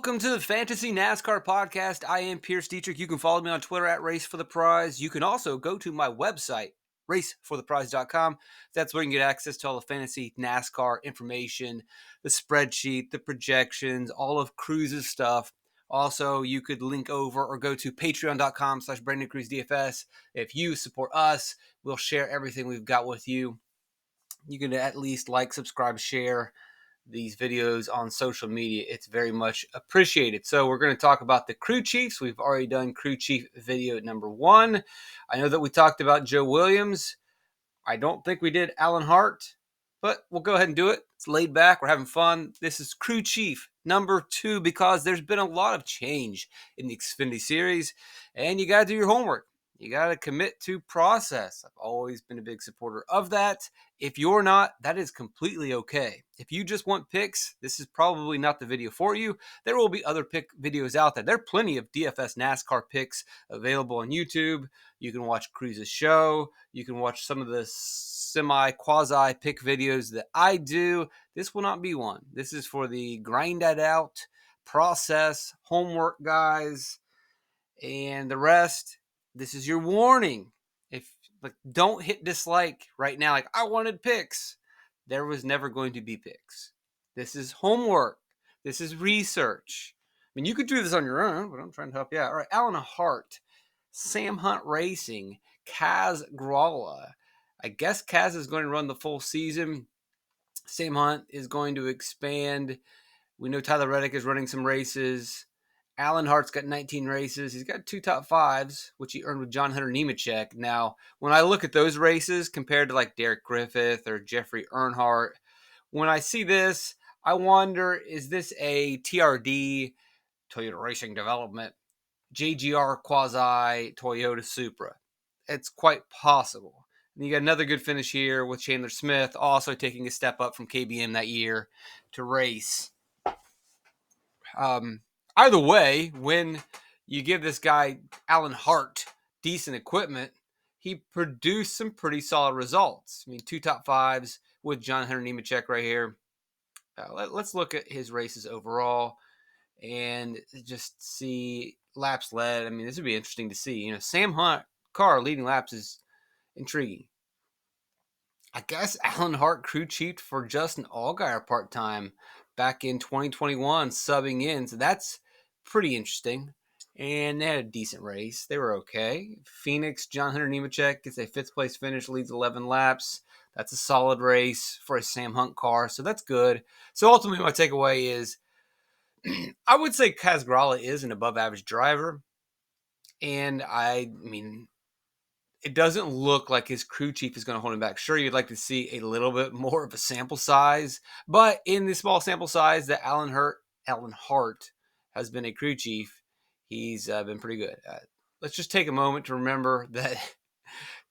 Welcome to the Fantasy NASCAR podcast. I am Pierce Dietrich. You can follow me on Twitter at Race for the Prize. You can also go to my website, racefortheprize.com. That's where you can get access to all the fantasy NASCAR information, the spreadsheet, the projections, all of Cruz's stuff. Also, you could link over or go to patreon.com/BrandonCruzDFS. If you support us, we'll share everything we've got with you. You can at least like, subscribe, share these videos on social media. It's very much appreciated. So we're going to talk about the crew chiefs. We've already done crew chief video number 1. I know that we talked about Joe Williams. I don't think we did Alan Hart, but we'll go ahead and do it. It's laid back. We're having fun. This is crew chief number 2 because there's been a lot of change in the Xfinity series, and you got to do your homework. You got to commit to process. I've always been a big supporter of that. If you're not, that is completely okay. If you just want picks, this is probably not the video for you. There will be other pick videos out there. There are plenty of DFS NASCAR picks available on YouTube. You can watch Cruz's show. You can watch some of the semi-quasi pick videos that I do. This will not be one. This is for the grind it out, process, homework guys, and the rest. This is your warning. If don't hit dislike right now. I wanted picks. There was never going to be picks. This is homework. This is research. I mean, you could do this on your own, but I'm trying to help you out. All right, Alan Hart, Sam Hunt Racing, Kaz Gralla. I guess Kaz is going to run the full season. Sam Hunt is going to expand. We know Tyler Reddick is running some races. Alan Hart's got 19 races. He's got 2 top 5s, which he earned with John Hunter Nemechek. Now, when I look at those races compared to like Derek Griffith or Jeffrey Earnhardt, when I see this, I wonder, is this a TRD, Toyota Racing Development, JGR quasi Toyota Supra? It's quite possible. And you got another good finish here with Chandler Smith, also taking a step up from KBM that year to race. Either way, when you give this guy, Alan Hart, decent equipment, he produced some pretty solid results. I mean, 2 top 5s with John Hunter Nemechek right here. Let's look at his races overall and just see laps led. I mean, this would be interesting to see. You know, Sam Hunt car leading laps is intriguing. I guess Alan Hart crew chiefed for Justin Allgaier part-time back in 2021, subbing in. So that's pretty interesting. And they had a decent race. They were okay. Phoenix, John Hunter Nemechek gets a 5th place finish, leads 11 laps. That's a solid race for a Sam Hunt car. So that's good. So ultimately my takeaway is I would say Kaz Gralla is an above average driver. And I mean, it doesn't look like his crew chief is going to hold him back. Sure, you'd like to see a little bit more of a sample size, but in the small sample size that Alan Hart has been a crew chief, he's been pretty good. Let's just take a moment to remember that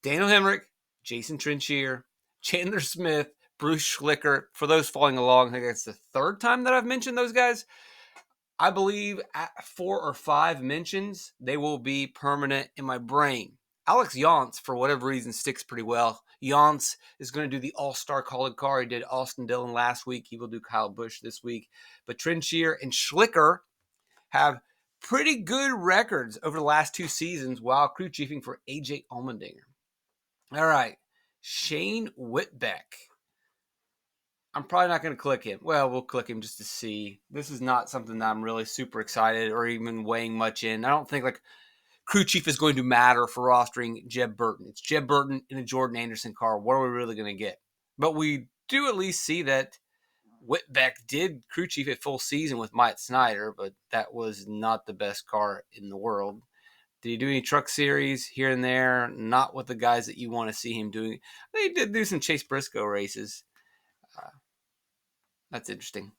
Daniel Hemrick, Jason Trinchier, Chandler Smith, Bruce Schlicker, for those following along, I think that's the 3rd time that I've mentioned those guys. I believe at 4 or 5 mentions, they will be permanent in my brain. Alex Yance, for whatever reason, sticks pretty well. Yance is going to do the all-star colored car. He did Austin Dillon last week. He will do Kyle Busch this week. But Trinchier and Schlicker have pretty good records over the last 2 seasons while crew chiefing for AJ Allmendinger. All right, Shane Whitbeck. I'm probably not going to click him. Well, we'll click him just to see. This is not something that I'm really super excited or even weighing much in. I don't think crew chief is going to matter for rostering Jeb Burton. It's Jeb Burton in a Jordan Anderson car. What are we really going to get? But we do at least see that Whitbeck did crew chief a full season with Myatt Snyder, but that was not the best car in the world. Did he do any truck series here and there? Not with the guys that you want to see him doing. They did do some Chase Briscoe races. That's interesting.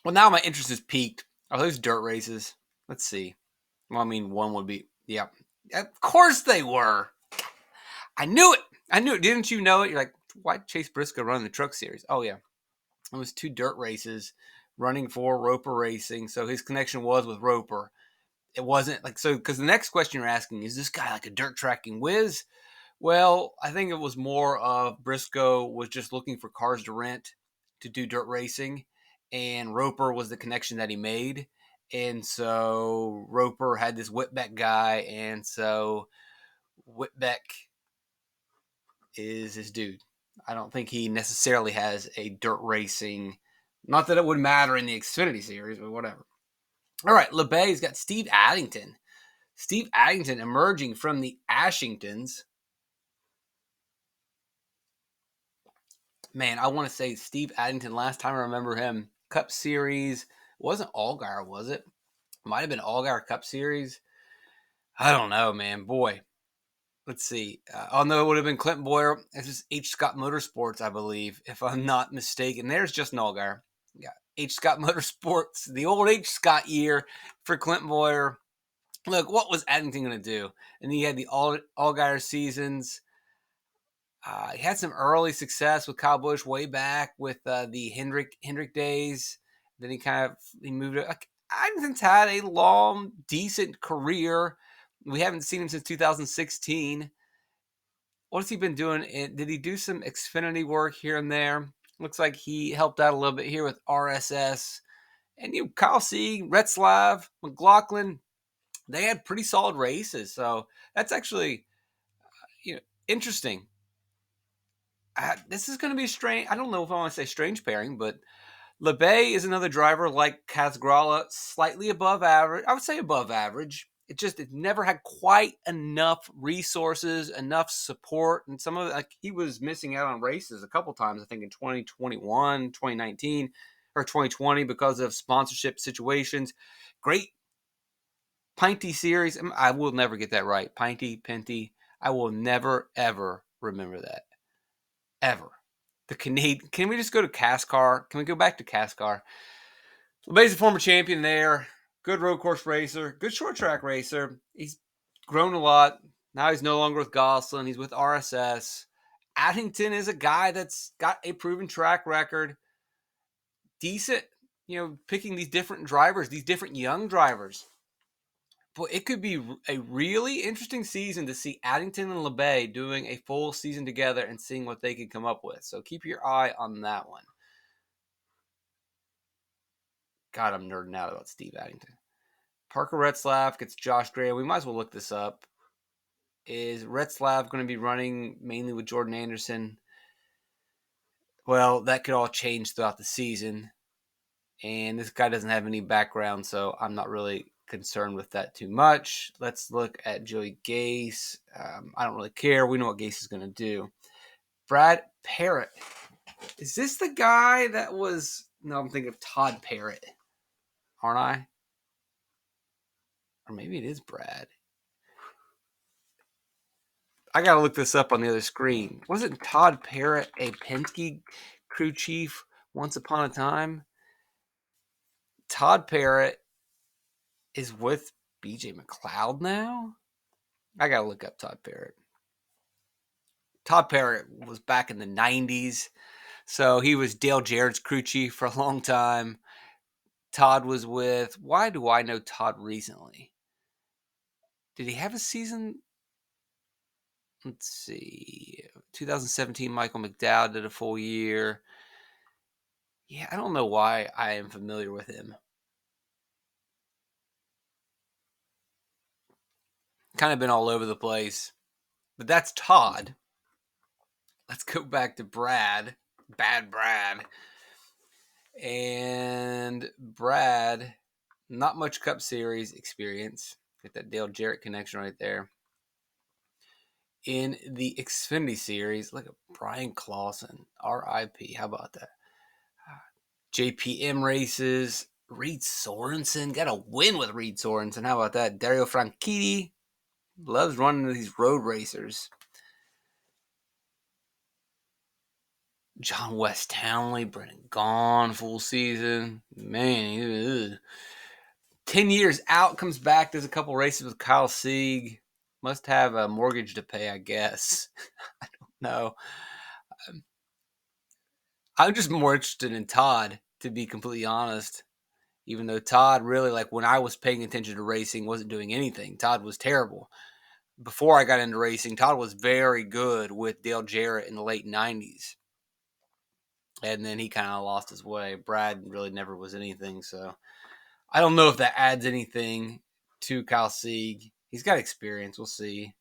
Well, now my interest is peaked. Are those dirt races? Let's see. Well, I mean, one would be, yeah. Of course they were. I knew it. Didn't you know it? You're like, why Chase Briscoe run the truck series? Oh, yeah. It was 2 dirt races running for Roper Racing. So his connection was with Roper. It wasn't because the next question you're asking, is this guy like a dirt tracking whiz? Well, I think it was more of Briscoe was just looking for cars to rent to do dirt racing. and Roper was the connection that he made. And so Roper had this Whitbeck guy, and so Whitbeck is his dude. I don't think he necessarily has a dirt racing. Not that it would matter in the Xfinity series, but whatever. All right, LeBay's got Steve Addington. Steve Addington emerging from the Ashingtons. Man, I want to say Steve Addington. Last time I remember him, Cup Series. It wasn't Allgaier, was it? Might have been Allgaier Cup Series. I don't know, man. Boy, let's see. Although it would have been Clinton Boyer. This is H. Scott Motorsports, I believe, if I'm not mistaken. There's Justin Allgaier. Yeah, H. Scott Motorsports, the old H. Scott year for Clinton Boyer. Look, what was Addington going to do? And he had the Allgaier seasons. He had some early success with Kyle Busch way back with the Hendrick days. Then he moved. Addington's had a long, decent career. We haven't seen him since 2016. What has he been doing? Did he do some Xfinity work here and there? Looks like he helped out a little bit here with RSS. And Kyle Sieg, Retzlaff, McLaughlin, they had pretty solid races. So that's actually interesting. This is going to be strange. I don't know if I want to say strange pairing, but LeBay is another driver like Kazgrala, slightly above average. I would say above average. It never had quite enough resources, enough support, and some of it, like he was missing out on races a couple times. I think in 2021, 2019, or 2020 because of sponsorship situations. Great Pinty series. I will never get that right. Pinty. I will never ever remember that. Ever. The Canadian. Can we just go to CASCAR? Can we go back to CASCAR? LeBay's a former champion there. Good road course racer. Good short track racer. He's grown a lot. Now he's no longer with Gosselin. He's with RSS. Addington is a guy that's got a proven track record. Decent, picking these different drivers, these different young drivers. But it could be a really interesting season to see Addington and LeBay doing a full season together and seeing what they could come up with. So keep your eye on that one. God, I'm nerding out about Steve Addington. Parker Retzlaff gets Josh Gray. We might as well look this up. Is Retzlaff going to be running mainly with Jordan Anderson? Well, that could all change throughout the season. And this guy doesn't have any background, so I'm not really concerned with that too much. Let's look at Joey Gase. I don't really care. We know what Gase is going to do. Brad Parrott. Is this the guy that was... No, I'm thinking of Todd Parrott. Aren't I? Or maybe it is Brad. I got to look this up on the other screen. Wasn't Todd Parrott a Penske crew chief once upon a time? Todd Parrott is with BJ McLeod now? I got to look up Todd Parrott. Todd Parrott was back in the 90s. So he was Dale Jarrett's crew chief for a long time. Todd was with... Why do I know Todd recently? Did he have a season... Let's see. 2017, Michael McDowell did a full year. Yeah, I don't know why I am familiar with him. Kind of been all over the place. But that's Todd. Let's go back to Brad. Bad Brad. And Brad, not much Cup Series experience. Get that Dale Jarrett connection right there. In the Xfinity Series, look at Brian Clausen, RIP. How about that? JPM races, Reed Sorensen. Got a win with Reed Sorensen. How about that? Dario Franchitti loves running these road racers. John West Townley, Brennan Gaughan, full season. Man, 10 years out, comes back, does a couple races with Kyle Sieg. Must have a mortgage to pay, I guess. I don't know. I'm just more interested in Todd, to be completely honest. Even though Todd really, like when I was paying attention to racing, wasn't doing anything. Todd was terrible. Before I got into racing, Todd was very good with Dale Jarrett in the late 90s. and then he kind of lost his way. Brad really never was anything, so I don't know if that adds anything to Kyle Sieg. He's got experience. We'll see.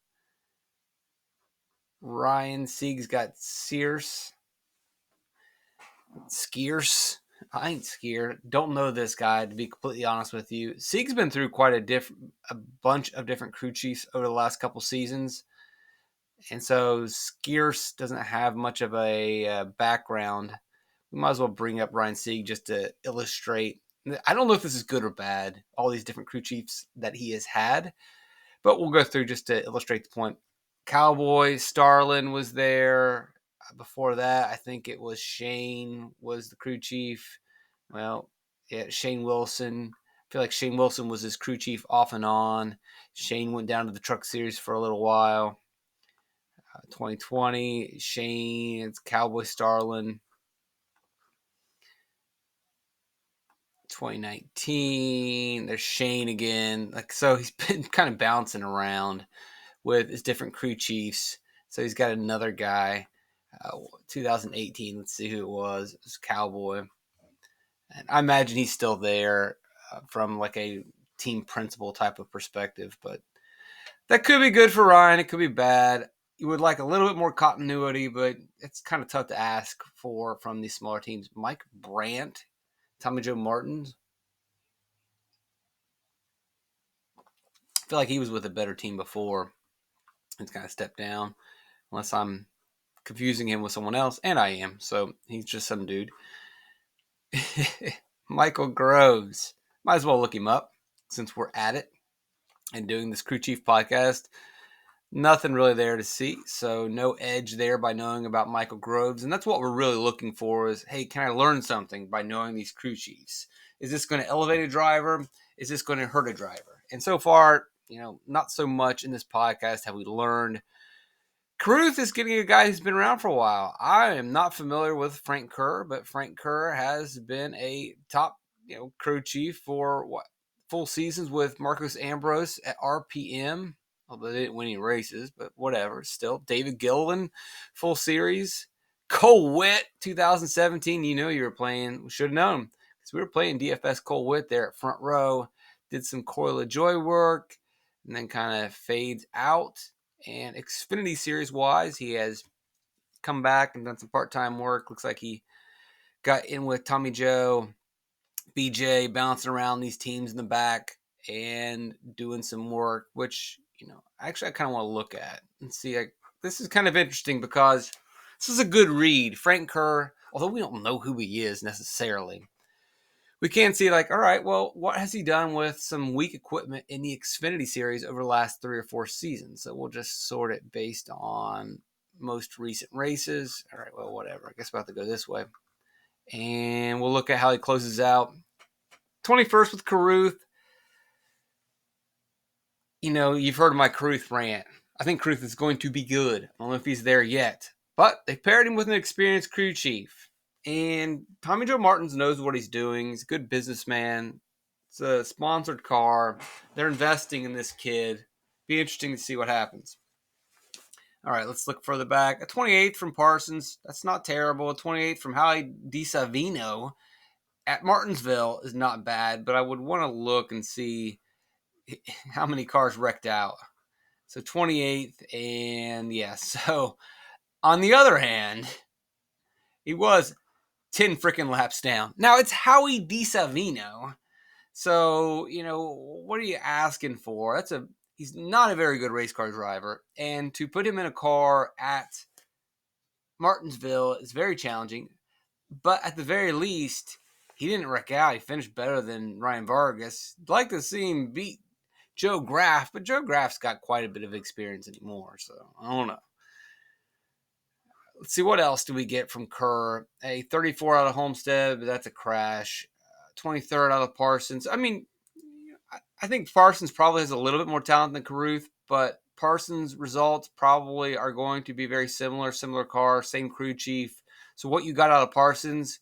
Ryan Sieg's got Sears. Skiers. I ain't scared. Don't know this guy, to be completely honest with you. Sieg's been through quite a bunch of different crew chiefs over the last couple seasons. And so Skiers doesn't have much of a background. We might as well bring up Ryan Sieg just to illustrate. I don't know if this is good or bad, all these different crew chiefs that he has had, but we'll go through just to illustrate the point. Cowboy, Starlin was there. Before that, I think it was Shane was the crew chief. Well, yeah, Shane Wilson. I feel like Shane Wilson was his crew chief off and on. Shane went down to the Truck Series for a little while. 2020, Shane, it's Cowboy Starlin. 2019, there's Shane again. So he's been kind of bouncing around with his different crew chiefs. So he's got another guy. 2018, let's see who it was. It was Cowboy. And I imagine he's still there from like a team principal type of perspective. But that could be good for Ryan. It could be bad. You would like a little bit more continuity, but it's kind of tough to ask for from these smaller teams. Mike Brandt, Tommy Joe Martins. I feel like he was with a better team before. He's kind of stepped down, unless I'm confusing him with someone else, and I am. So he's just some dude. Michael Groves. Might as well look him up since we're at it and doing this Crew Chief podcast. Nothing really there to see, so no edge there by knowing about Michael Groves. And that's what we're really looking for is, hey, can I learn something by knowing these crew chiefs? Is this going to elevate a driver? Is this going to hurt a driver? And so far, not so much in this podcast have we learned. Caruth is getting a guy who's been around for a while. I am not familiar with Frank Kerr, but Frank Kerr has been a top, crew chief for full seasons with Marcos Ambrose at RPM. Although they didn't win any races, but whatever. Still, David Gilliland, full series. Cole Witt, 2017. You were playing. We should have known because we were playing DFS Cole Witt there at front row. Did some Coil of Joy work and then kind of fades out. And Xfinity series wise, he has come back and done some part-time work. Looks like he got in with Tommy Joe, BJ, bouncing around these teams in the back and doing some work, which, actually I kind of want to look at and see. This is kind of interesting because this is a good read. Frank Kerr, although we don't know who he is necessarily, we can see all right, well, what has he done with some weak equipment in the Xfinity series over the last 3 or 4 seasons? So we'll just sort it based on most recent races. All right, well, whatever. I guess we'll have to go this way. And we'll look at how he closes out. 21st with Caruth. You've heard of my Caruth rant. I think Caruth is going to be good. I don't know if he's there yet. But they paired him with an experienced crew chief. And Tommy Joe Martins knows what he's doing. He's a good businessman. It's a sponsored car. They're investing in this kid. Be interesting to see what happens. All right, let's look further back. A 28th from Parsons. That's not terrible. A 28th from Howie DiSavino at Martinsville is not bad, but I would want to look and see how many cars wrecked out. So 28th, and so on the other hand, he was 10 freaking laps down. Now, it's Howie DiSavino. So, what are you asking for? He's not a very good race car driver. And to put him in a car at Martinsville is very challenging. But at the very least, he didn't wreck out. He finished better than Ryan Vargas. I'd like to see him beat Joe Graff, but Joe Graff's got quite a bit of experience anymore. So, I don't know. Let's see, what else do we get from Kerr? A 34 out of Homestead, but that's a crash. 23rd out of Parsons. I mean, I think Parsons probably has a little bit more talent than Caruth, but Parsons' results probably are going to be very similar car, same crew chief. So what you got out of Parsons,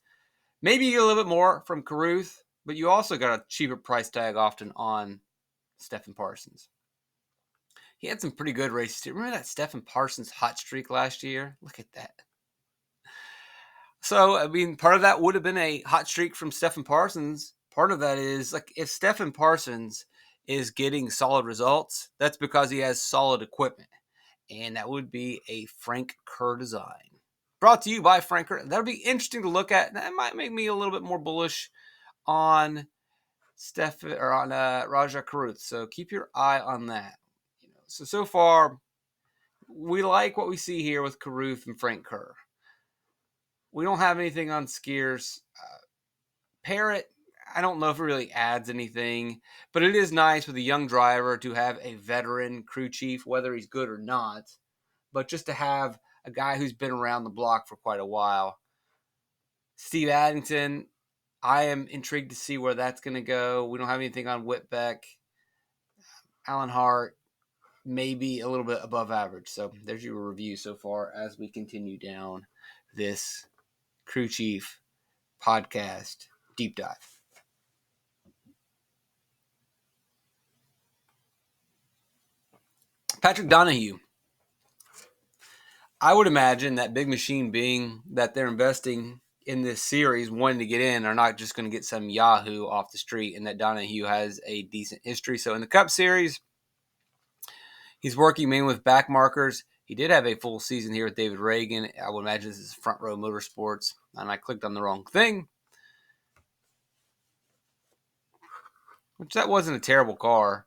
maybe you get a little bit more from Caruth, but you also got a cheaper price tag often on Stephen Parsons. He had some pretty good races too. Remember that Stephen Parsons hot streak last year? Look at that. So, I mean, part of that would have been a hot streak from Stephen Parsons. Part of that is like if Stephen Parsons is getting solid results, that's because he has solid equipment. And that would be a Frank Kerr design. Brought to you by Frank Kerr. That'll be interesting to look at. That might make me a little bit more bullish on Raja Caruth. So keep your eye on that. So far, we like what we see here with Caruth and Frank Kerr. We don't have anything on skiers. Parrott, I don't know if it really adds anything, but it is nice with a young driver to have a veteran crew chief, whether he's good or not, but just to have a guy who's been around the block for quite a while. Steve Addington, I am intrigued to see where that's going to go. We don't have anything on Whitbeck. Alan Hart, maybe a little bit above average. So there's your review so far as we continue down this crew chief podcast deep dive. Patrick Donahue. I would imagine that Big Machine, being that they're investing in this series, wanting to get in, are not just going to get some Yahoo off the street, and that Donahue has a decent history. So in the Cup Series, he's working mainly with back markers. He did have a full season here with David Reagan. I would imagine this is Front Row Motorsports, and I clicked on the wrong thing, which that wasn't a terrible car.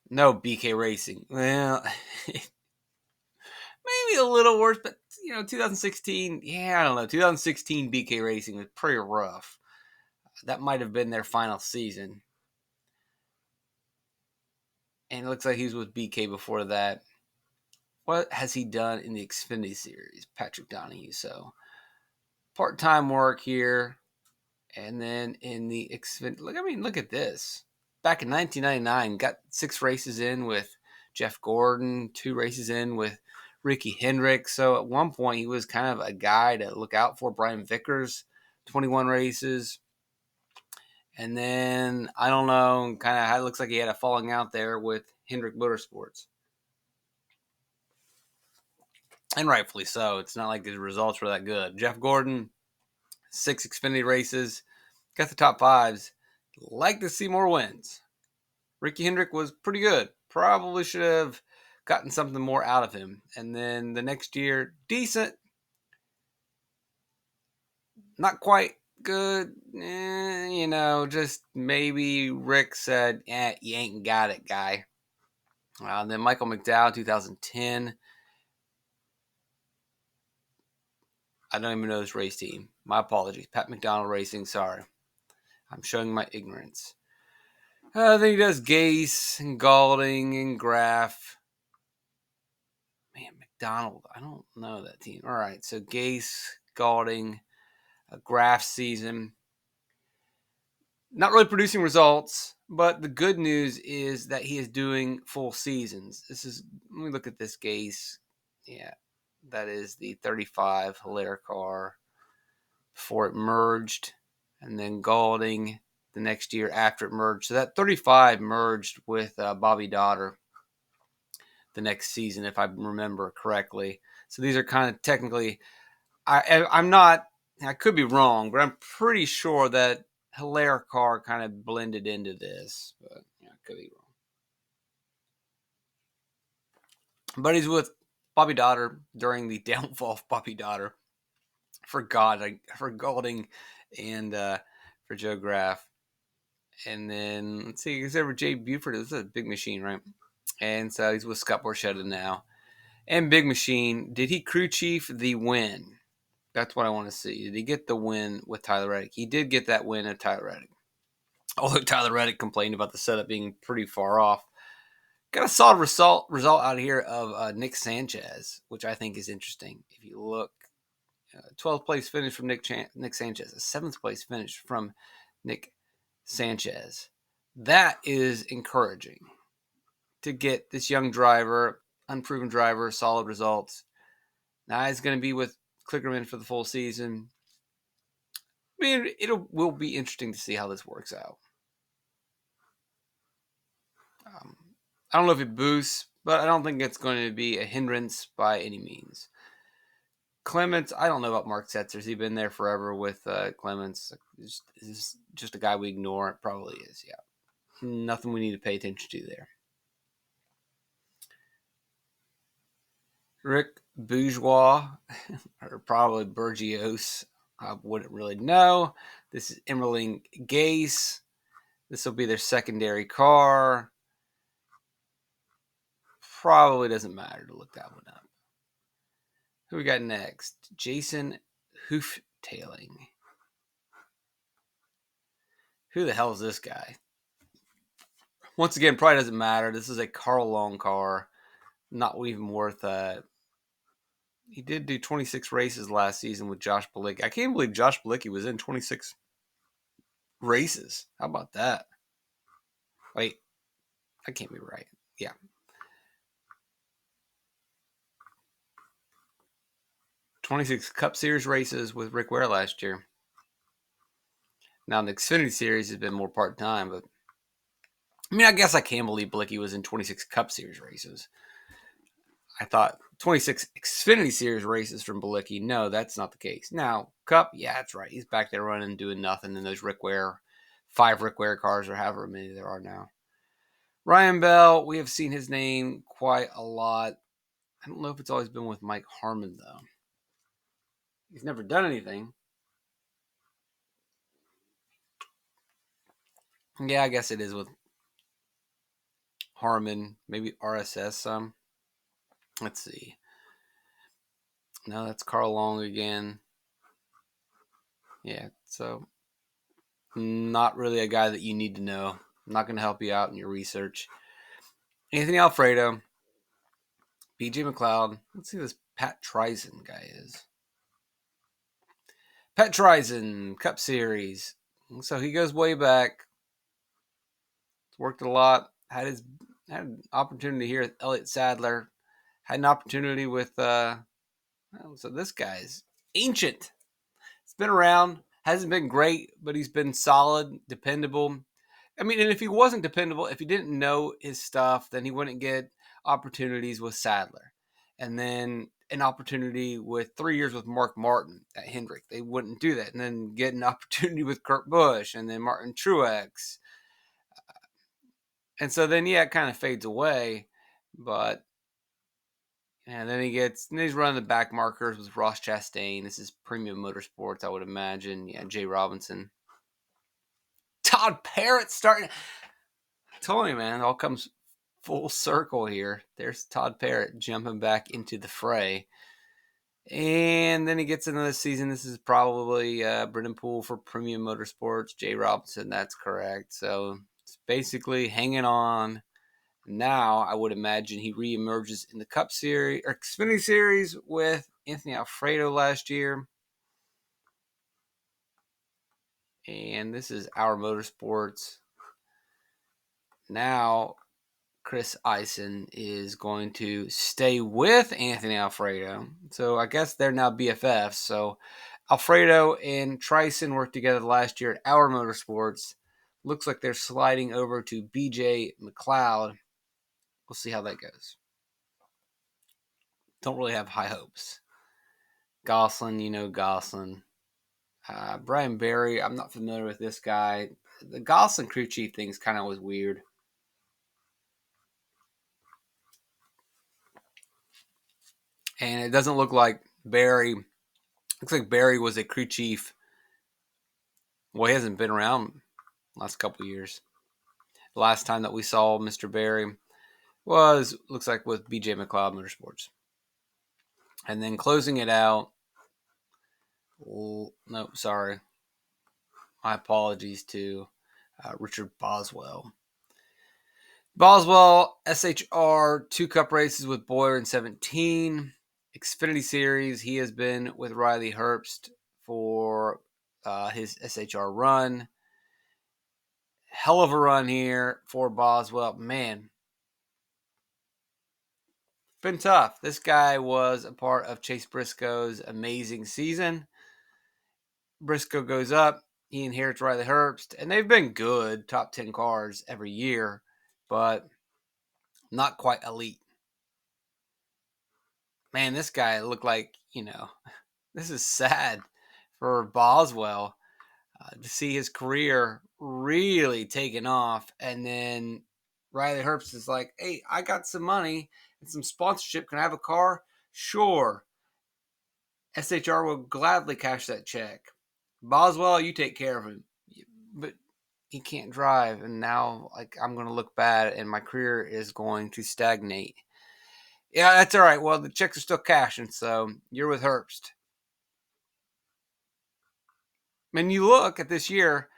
No, BK Racing. Well, maybe a little worse, but 2016, I don't know. 2016 BK Racing was pretty rough. That might have been their final season. And it looks like he was with BK before that. What has he done in the Xfinity series? Patrick Donahue. So part-time work here. And then in the Xfinity, look at this. Back in 1999, got 6 races in with Jeff Gordon, 2 races in with Ricky Hendrick. So at one point, he was kind of a guy to look out for. Brian Vickers, 21 races. And then, I don't know, kind of looks like he had a falling out there with Hendrick Motorsports. And rightfully so. It's not like the results were that good. Jeff Gordon, 6 Xfinity races, got the top 5s. Like to see more wins. Ricky Hendrick was pretty good. Probably should have gotten something more out of him. And then the next year, decent. Not quite good. Just maybe Rick said, you ain't got it, guy. And then Michael McDowell, 2010. I don't even know his race team. My apologies. Pat McDonald Racing, sorry. I'm showing my ignorance. Then he does Gase and Galding and Graff. Man, McDonald, I don't know that team. All right, so Gase, Galding, a Graff season. Not really producing results, but the good news is that he is doing full seasons. Let me look at this Gase. Yeah, that is the 35 Hilaire car before it merged, and then Galding the next year after it merged. So that 35 merged with Bobby Dotter the next season, if I remember correctly. So these are kind of technically, I could be wrong, but I'm pretty sure that Hilaire car kind of blended into this, but I could be wrong. But he's with Bobby Dotter during the downfall of Bobby Dotter. For Galding and for Joe Graff. And then, let's see, he's over Jay Buford. This is a Big Machine, right? And so he's with Scott Borchetta now. And Big Machine, did he crew chief the win? That's what I want to see. Did he get the win with Tyler Reddick? He did get that win at Tyler Reddick. Although Tyler Reddick complained about the setup being pretty far off. Got a solid result out here of Nick Sanchez, which I think is interesting. If you look, 12th place finish from Nick Sanchez, a 7th place finish from Nick Sanchez. That is encouraging to get this young driver, unproven driver, solid results. Now he's going to be with Klickerman for the full season. I mean, will be interesting to see how this works out. I don't know if it boosts, but I don't think it's going to be a hindrance by any means. Clements, I don't know about Mark Setzer. He's been there forever with Clements. Is just a guy we ignore. It probably is, yeah. Nothing we need to pay attention to there. Rick Bourgeois, or probably Bergios. I wouldn't really know. This is Emmerling Gase. This will be their secondary car. Probably doesn't matter to look that one up. Who we got next? Jason Hooftailing. Who the hell is this guy? Once again, probably doesn't matter. This is a Carl Long car. Not even worth he did do 26 races last season with Josh Bilicki. I can't believe Josh Bilicki was in 26 races. How about that? Wait, that can't be right. Yeah. 26 Cup Series races with Rick Ware last year. Now, the Xfinity Series has been more part-time, but I mean, I guess I can believe Bilicki was in 26 Cup Series races. I thought 26 Xfinity Series races from Bilicki. No, that's not the case. Now, Cup, yeah, that's right. He's back there running, doing nothing in those Rick Ware, 5 Rick Ware cars or however many there are now. Ryan Bell, we have seen his name quite a lot. I don't know if it's always been with Mike Harmon, though. He's never done anything. Yeah, I guess it is with Harmon, maybe RSS some. Let's see. No, that's Carl Long again. Yeah, so not really a guy that you need to know. I'm not going to help you out in your research. Anthony Alfredo, BJ McLeod. Let's see who this Pat Trisen guy is. Pat Trisen, Cup Series. So he goes way back. Worked a lot. Had an opportunity here with Elliott Sadler. Had an opportunity with so this guy's ancient. It's been around. Hasn't been great, but he's been solid, dependable. I mean, and if he wasn't dependable, if he didn't know his stuff, then he wouldn't get opportunities with Sadler. And then an opportunity with 3 years with Mark Martin at Hendrick. They wouldn't do that. And then get an opportunity with Kurt Busch and then Martin Truex. And so then, yeah, it kind of fades away. But, and then he's running the back markers with Ross Chastain. This is Premium Motorsports, I would imagine. Yeah, Jay Robinson. Todd Parrott starting. I told you, man, it all comes full circle here. There's Todd Parrott jumping back into the fray. And then he gets into the season. This is probably Brendan Poole for Premium Motorsports. Jay Robinson, that's correct. So it's basically hanging on. Now, I would imagine he reemerges in the Cup Series or Xfinity Series with Anthony Alfredo last year. And this is Our Motorsports. Now, Chris Eisen is going to stay with Anthony Alfredo. So I guess they're now BFFs. So Alfredo and Trisen worked together last year at Our Motorsports. Looks like they're sliding over to BJ McLeod. We'll see how that goes. Don't really have high hopes. Gosselin, Gosselin. Brian Berry, I'm not familiar with this guy. The Gosselin crew chief thing's kind of was weird. And it doesn't look like Barry. Looks like Barry was a crew chief. Well, he hasn't been around the last couple of years. The last time that we saw Mr. Barry looks like with BJ McLeod Motorsports. And then closing it out. No, sorry. My apologies to Richard Boswell. Boswell, SHR, 2 Cup races with Boyer in 17. Xfinity Series, he has been with Riley Herbst for his SHR run. Hell of a run here for Boswell. Man, been tough. This guy was a part of Chase Briscoe's amazing season. Briscoe goes up. He inherits Riley Herbst. And they've been good, top 10 cars every year, but not quite elite. Man, this guy looked like, this is sad for Boswell to see his career really taking off. And then Riley Herbst is like, hey, I got some money and some sponsorship. Can I have a car? Sure. SHR will gladly cash that check. Boswell, you take care of him. But he can't drive. And now, I'm going to look bad and my career is going to stagnate. Yeah, that's all right. Well, the checks are still cashing, so you're with Herbst. When you look at this year,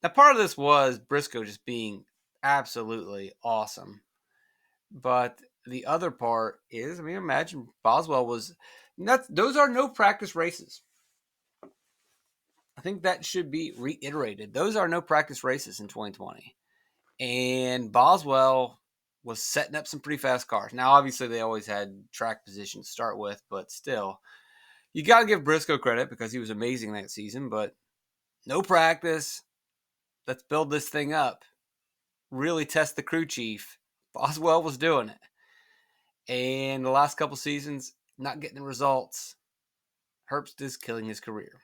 now part of this was Briscoe just being absolutely awesome. But the other part is, imagine Boswell was nuts. Those are no practice races. I think that should be reiterated. Those are no practice races in 2020. And Boswell was setting up some pretty fast cars. Now, obviously, they always had track position to start with, but still, you got to give Briscoe credit because he was amazing that season, but no practice. Let's build this thing up. Really test the crew chief. Boswell was doing it. And the last couple seasons, not getting the results. Herbst is killing his career.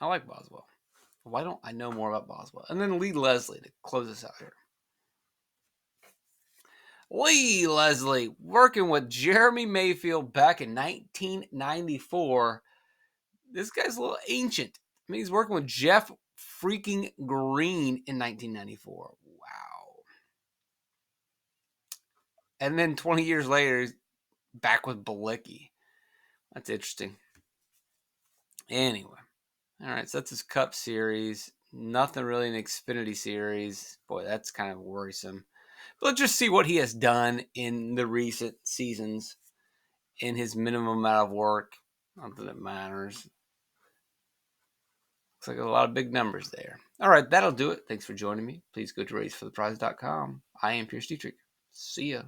I like Boswell. Why don't I know more about Boswell? And then Lee Leslie to close us out here. Lee Leslie, working with Jeremy Mayfield back in 1994. This guy's a little ancient. He's working with Jeff freaking Green in 1994. Wow. And then 20 years later, he's back with Balicki. That's interesting. Anyway. All right, so that's his Cup Series. Nothing really in the Xfinity Series. Boy, that's kind of worrisome. But let's just see what he has done in the recent seasons in his minimum amount of work. Not that it matters. Looks like a lot of big numbers there. All right, that'll do it. Thanks for joining me. Please go to racefortheprize.com. I am Pierce Dietrich. See ya.